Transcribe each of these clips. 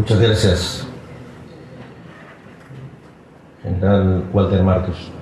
Muchas gracias, general Walter Martos.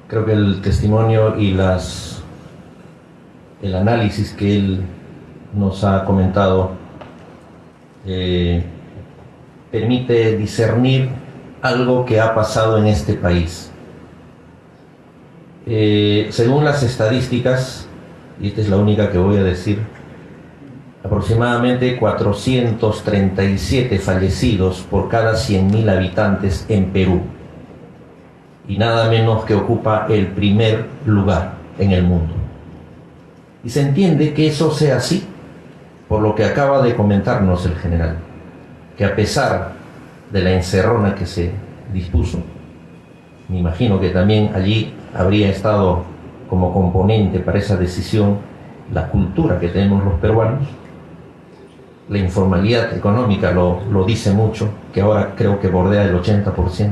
Creo que el testimonio y el análisis que él nos ha comentado permite discernir algo que ha pasado en este país. Según las estadísticas, y esta es la única que voy a decir, aproximadamente 437 fallecidos por cada 100.000 habitantes en Perú, y nada menos que ocupa el primer lugar en el mundo. Y se entiende que eso sea así por lo que acaba de comentarnos el general, que a pesar de la encerrona que se dispuso, me imagino que también allí habría estado como componente para esa decisión la cultura que tenemos los peruanos. La informalidad económica lo dice mucho, que ahora creo que bordea el 80%,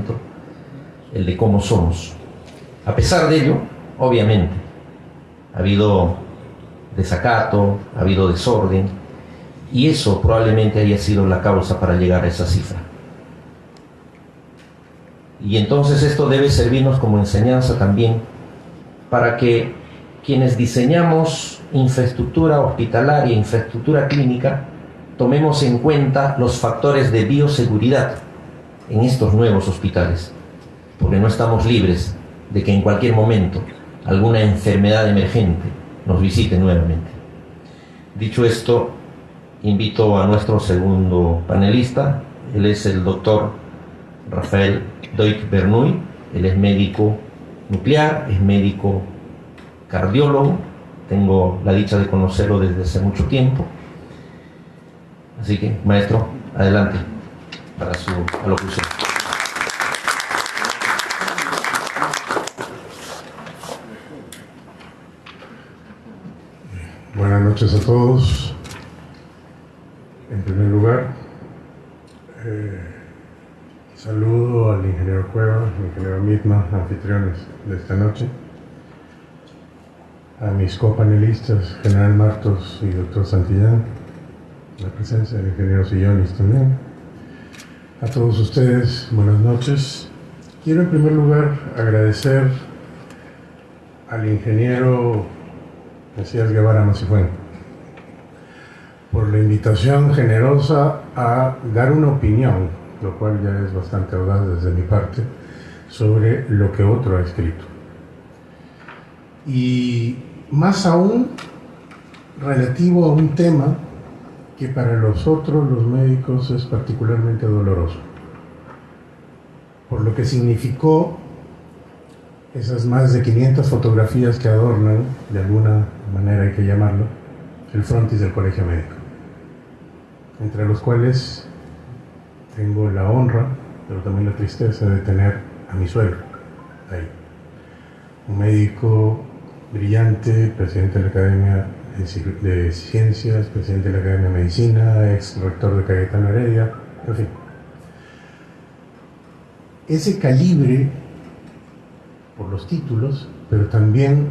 el de cómo somos. A pesar de ello, obviamente, ha habido desacato, ha habido desorden, y eso probablemente haya sido la causa para llegar a esa cifra. Y entonces esto debe servirnos como enseñanza también para que quienes diseñamos infraestructura hospitalaria, infraestructura clínica, tomemos en cuenta los factores de bioseguridad en estos nuevos hospitales, porque no estamos libres de que en cualquier momento alguna enfermedad emergente nos visite nuevamente. Dicho esto, invito a nuestro segundo panelista. Él es el doctor Rafael Doig-Bernoulli. Él es médico nuclear, es médico cardiólogo. Tengo la dicha de conocerlo desde hace mucho tiempo. Así que, maestro, adelante para su alocución. Buenas noches a todos. En primer lugar, saludo al ingeniero Cueva, al ingeniero Mitma, anfitriones de esta noche, a mis copanelistas, general Martos y doctor Santillán, la presencia del ingeniero Sillonis también. A todos ustedes, buenas noches. Quiero en primer lugar agradecer al ingeniero Mesías Guevara Macifuen por la invitación generosa a dar una opinión, lo cual ya es bastante audaz desde mi parte, sobre lo que otro ha escrito. Y más aún, relativo a un tema que para nosotros los médicos es particularmente doloroso, por lo que significó esas más de 500 fotografías que adornan, de alguna manera hay que llamarlo, el frontis del Colegio Médico, entre los cuales tengo la honra, pero también la tristeza de tener a mi suegro ahí, un médico brillante, presidente de la Academia de Ciencias, presidente de la Academia de Medicina, ex rector de Cayetano Heredia, en fin. Ese calibre por los títulos, pero también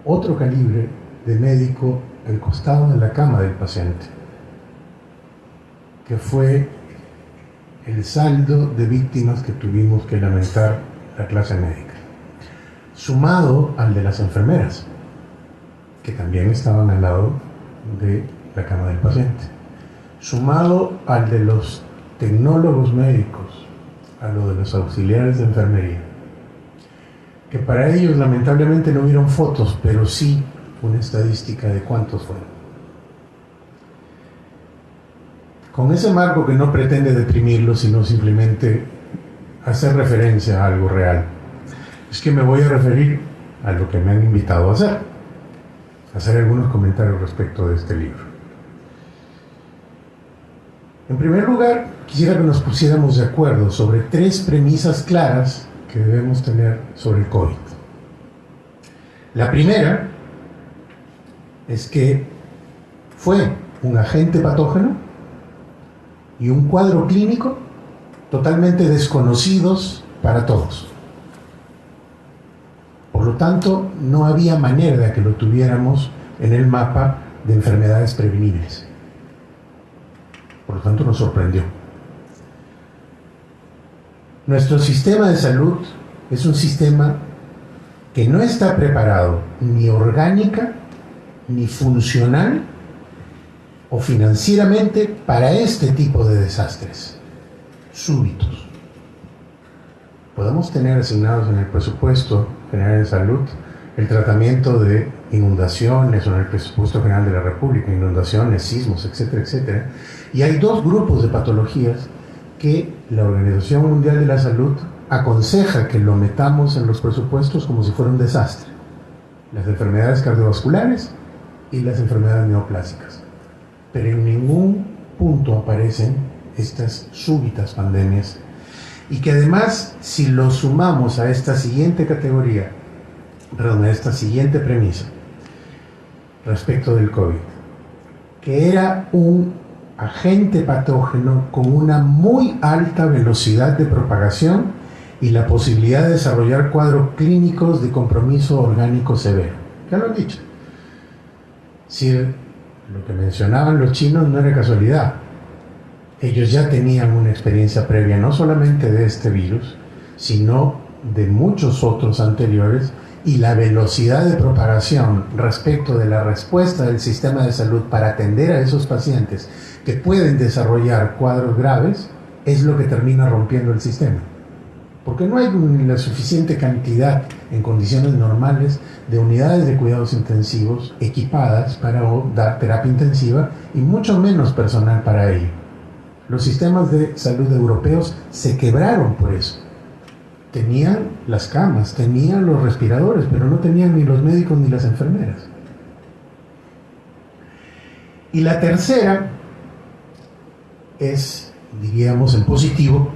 otro calibre de médico al costado de la cama del paciente, que fue el saldo de víctimas que tuvimos que lamentar la clase médica, sumado al de las enfermeras, que también estaban al lado de la cama del paciente, sumado al de los tecnólogos médicos, a lo de los auxiliares de enfermería, que para ellos lamentablemente no hubieron fotos, pero sí una estadística de cuántos fueron. Con ese marco que no pretende deprimirlo, sino simplemente hacer referencia a algo real, es que me voy a referir a lo que me han invitado a hacer algunos comentarios respecto de este libro. En primer lugar, quisiera que nos pusiéramos de acuerdo sobre 3 premisas claras que debemos tener sobre el COVID. La primera es que fue un agente patógeno y un cuadro clínico totalmente desconocidos para todos. Por lo tanto, no había manera de que lo tuviéramos en el mapa de enfermedades prevenibles. Por lo tanto, nos sorprendió. Nuestro sistema de salud es un sistema que no está preparado ni orgánica, ni funcional o financieramente para este tipo de desastres súbitos. Podemos tener asignados en el presupuesto general de salud el tratamiento de inundaciones o en el presupuesto general de la República, inundaciones, sismos, etcétera, etcétera. Y hay dos grupos de patologías que la Organización Mundial de la Salud aconseja que lo metamos en los presupuestos como si fuera un desastre: las enfermedades cardiovasculares y las enfermedades neoplásicas. Pero en ningún punto aparecen estas súbitas pandemias, y que además, si lo sumamos a esta siguiente categoría, perdón, a esta siguiente premisa respecto del COVID, que era un agente patógeno con una muy alta velocidad de propagación y la posibilidad de desarrollar cuadros clínicos de compromiso orgánico severo. Ya lo han dicho. Si lo que mencionaban los chinos no era casualidad. Ellos ya tenían una experiencia previa, no solamente de este virus, sino de muchos otros anteriores, y la velocidad de propagación respecto de la respuesta del sistema de salud para atender a esos pacientes que pueden desarrollar cuadros graves es lo que termina rompiendo el sistema. Porque no hay la suficiente cantidad en condiciones normales de unidades de cuidados intensivos equipadas para dar terapia intensiva, y mucho menos personal para ello. Los sistemas de salud europeos se quebraron por eso. Tenían las camas, tenían los respiradores, pero no tenían ni los médicos ni las enfermeras. Y la tercera es, diríamos en positivo,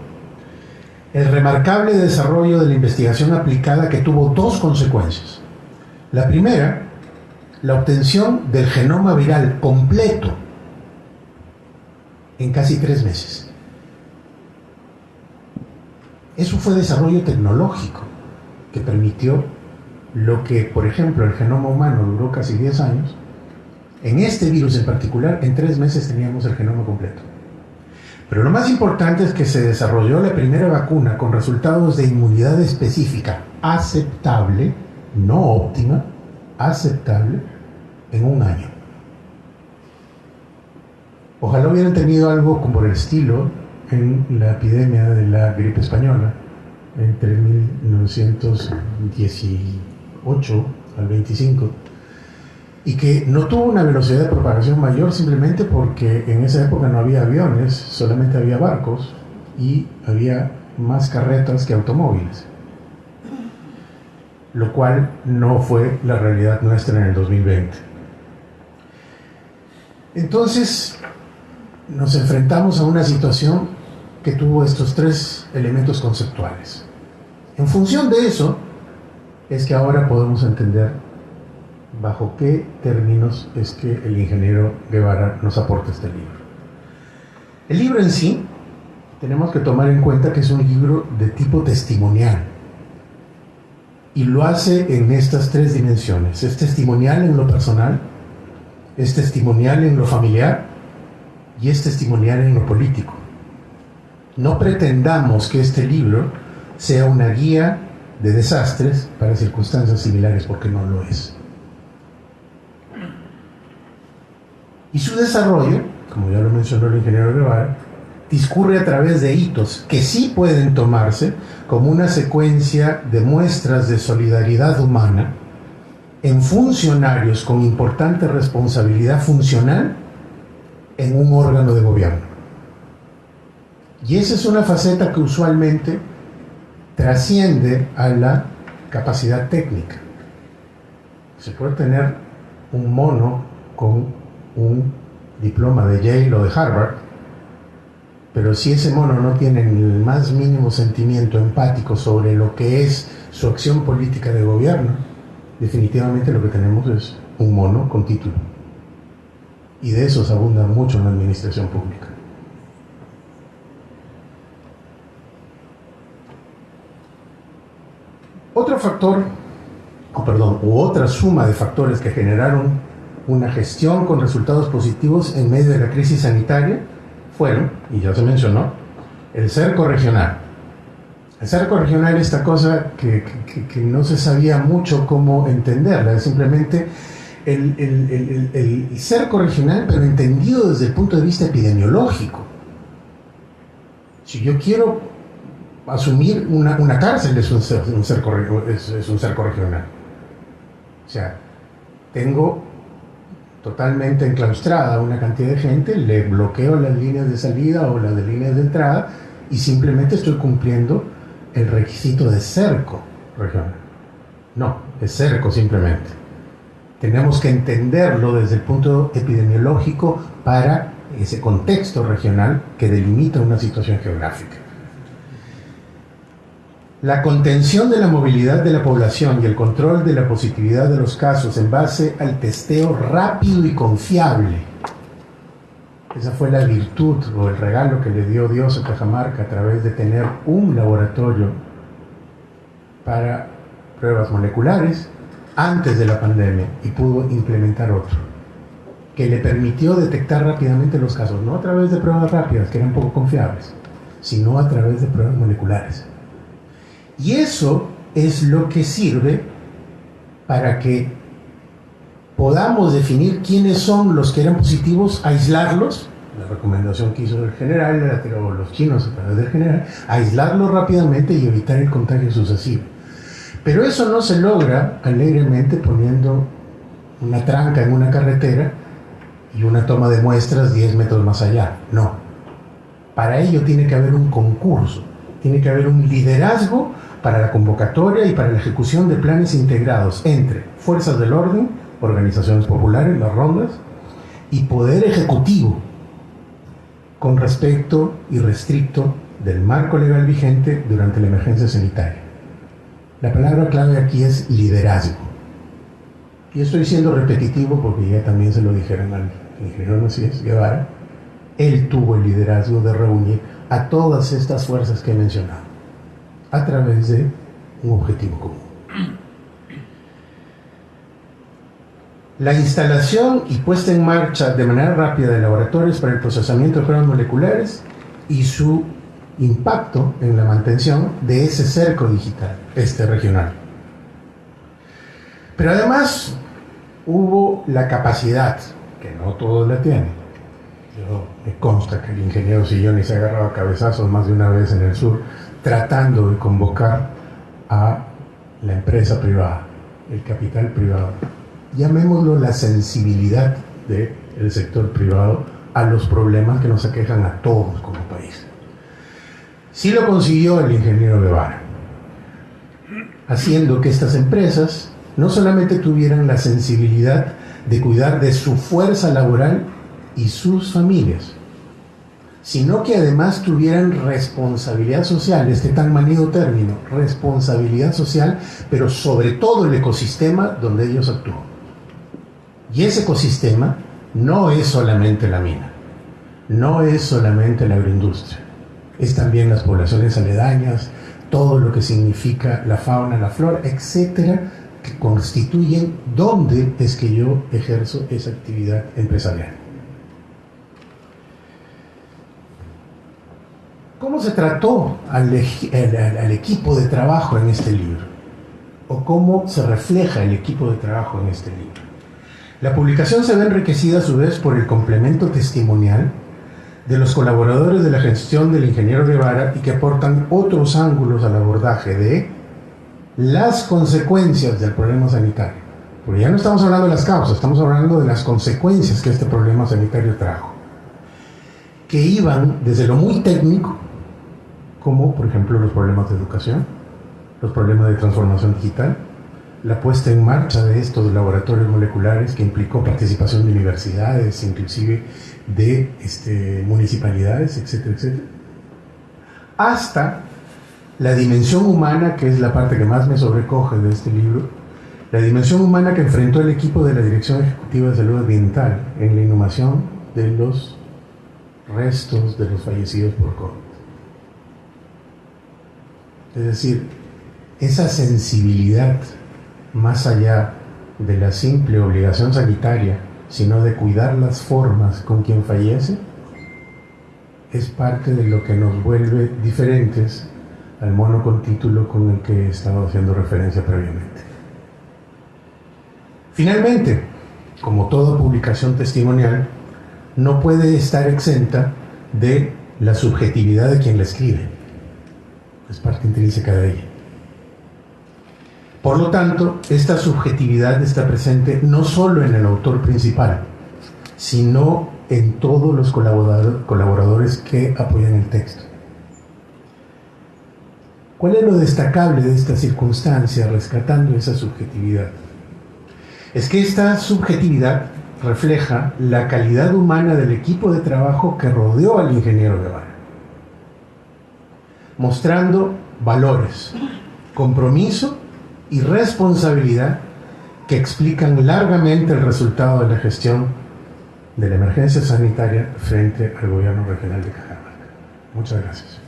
el remarcable desarrollo de la investigación aplicada, que tuvo dos consecuencias. La primera, la obtención del genoma viral completo en casi 3 meses. Eso fue desarrollo tecnológico que permitió lo que, por ejemplo, el genoma humano duró casi 10 años. En este virus en particular, en 3 meses teníamos el genoma completo. Pero lo más importante es que se desarrolló la primera vacuna con resultados de inmunidad específica aceptable, no óptima, aceptable, en 1 año. Ojalá hubieran tenido algo como por el estilo en la epidemia de la gripe española entre 1918 al 25, y que no tuvo una velocidad de propagación mayor simplemente porque en esa época no había aviones, solamente había barcos y había más carretas que automóviles, lo cual no fue la realidad nuestra en el 2020. Entonces nos enfrentamos a una situación que tuvo estos 3 elementos conceptuales. En función de eso es que ahora podemos entender bajo qué términos es que el ingeniero Guevara nos aporta este libro. El libro en sí, tenemos que tomar en cuenta que es un libro de tipo testimonial, y lo hace en estas 3 dimensiones. Es testimonial en lo personal, es testimonial en lo familiar y es testimonial en lo político. No pretendamos que este libro sea una guía de desastres para circunstancias similares, porque no lo es. Y su desarrollo, como ya lo mencionó el ingeniero Guevara, discurre a través de hitos que sí pueden tomarse como una secuencia de muestras de solidaridad humana en funcionarios con importante responsabilidad funcional en un órgano de gobierno. Y esa es una faceta que usualmente trasciende a la capacidad técnica. Se puede tener un mono con un diploma de Yale o de Harvard, pero si ese mono no tiene ni el más mínimo sentimiento empático sobre lo que es su acción política de gobierno, definitivamente lo que tenemos es un mono con título. Y de esos abundan mucho en la administración pública. Otro factor, u otra suma de factores que generaron una gestión con resultados positivos en medio de la crisis sanitaria fueron, y ya se mencionó, el cerco regional, El cerco regional, esta cosa que no se sabía mucho cómo entenderla, es simplemente el cerco regional, pero entendido desde el punto de vista epidemiológico. Si yo quiero asumir una cárcel, es un cerco regional. O sea, tengo totalmente enclaustrada una cantidad de gente, le bloqueo las líneas de salida o las de líneas de entrada y simplemente estoy cumpliendo el requisito de cerco regional. No, es cerco simplemente. Tenemos que entenderlo desde el punto epidemiológico para ese contexto regional que delimita una situación geográfica. La contención de la movilidad de la población y el control de la positividad de los casos en base al testeo rápido y confiable. Esa fue la virtud o el regalo que le dio Dios a Cajamarca a través de tener un laboratorio para pruebas moleculares antes de la pandemia y pudo implementar otro que le permitió detectar rápidamente los casos, no a través de pruebas rápidas que eran poco confiables, sino a través de pruebas moleculares. Y eso es lo que sirve para que podamos definir quiénes son los que eran positivos, aislarlos, la recomendación que hizo el general, o los chinos a través del general, aislarlos rápidamente y evitar el contagio sucesivo. Pero eso no se logra alegremente poniendo una tranca en una carretera y una toma de muestras 10 metros más allá. No. Para ello tiene que haber un concurso, tiene que haber un liderazgo para la convocatoria y para la ejecución de planes integrados entre fuerzas del orden, organizaciones populares, las rondas, y poder ejecutivo con respecto irrestricto del marco legal vigente durante la emergencia sanitaria. La palabra clave aquí es liderazgo. Y estoy siendo repetitivo porque ya también se lo dijeron al ingeniero Macías Guevara. Él tuvo el liderazgo de reunir a todas estas fuerzas que he mencionado a través de un objetivo común. La instalación y puesta en marcha de manera rápida de laboratorios para el procesamiento de pruebas moleculares y su impacto en la mantención de ese cerco digital, regional. Pero además hubo la capacidad, que no todos la tienen. Yo me consta que el ingeniero Sillón se ha agarrado a cabezazos más de una vez en el sur, tratando de convocar a la empresa privada, el capital privado. Llamémoslo la sensibilidad del sector privado a los problemas que nos aquejan a todos como país. Sí lo consiguió el ingeniero Guevara, haciendo que estas empresas no solamente tuvieran la sensibilidad de cuidar de su fuerza laboral y sus familias, sino que además tuvieran responsabilidad social, este tan manido término, responsabilidad social, pero sobre todo el ecosistema donde ellos actúan. Y ese ecosistema no es solamente la mina, no es solamente la agroindustria, es también las poblaciones aledañas, todo lo que significa la fauna, la flora, etcétera, que constituyen dónde es que yo ejerzo esa actividad empresarial. ¿Cómo se trató al equipo de trabajo en este libro? ¿O cómo se refleja el equipo de trabajo en este libro? La publicación se ve enriquecida a su vez por el complemento testimonial de los colaboradores de la gestión del ingeniero Guevara y que aportan otros ángulos al abordaje de las consecuencias del problema sanitario. Porque ya no estamos hablando de las causas, estamos hablando de las consecuencias que este problema sanitario trajo, que iban desde lo muy técnico, como por ejemplo los problemas de educación, los problemas de transformación digital, la puesta en marcha de estos laboratorios moleculares que implicó participación de universidades, inclusive de municipalidades, etcétera, etcétera, hasta la dimensión humana, que es la parte que más me sobrecoge de este libro, la dimensión humana que enfrentó el equipo de la Dirección Ejecutiva de Salud Ambiental en la inhumación de los restos de los fallecidos por COVID. Es decir, esa sensibilidad más allá de la simple obligación sanitaria, sino de cuidar las formas con quien fallece, es parte de lo que nos vuelve diferentes al mono con título con el que he estado haciendo referencia previamente. Finalmente, como toda publicación testimonial, no puede estar exenta de la subjetividad de quien la escribe. Es parte intrínseca de ella. Por lo tanto, esta subjetividad está presente no solo en el autor principal, sino en todos los colaboradores que apoyan el texto. ¿Cuál es lo destacable de esta circunstancia, rescatando esa subjetividad? Es que esta subjetividad refleja la calidad humana del equipo de trabajo que rodeó al ingeniero Guevara, mostrando valores, compromiso y responsabilidad que explican largamente el resultado de la gestión de la emergencia sanitaria frente al gobierno regional de Cajamarca. Muchas gracias.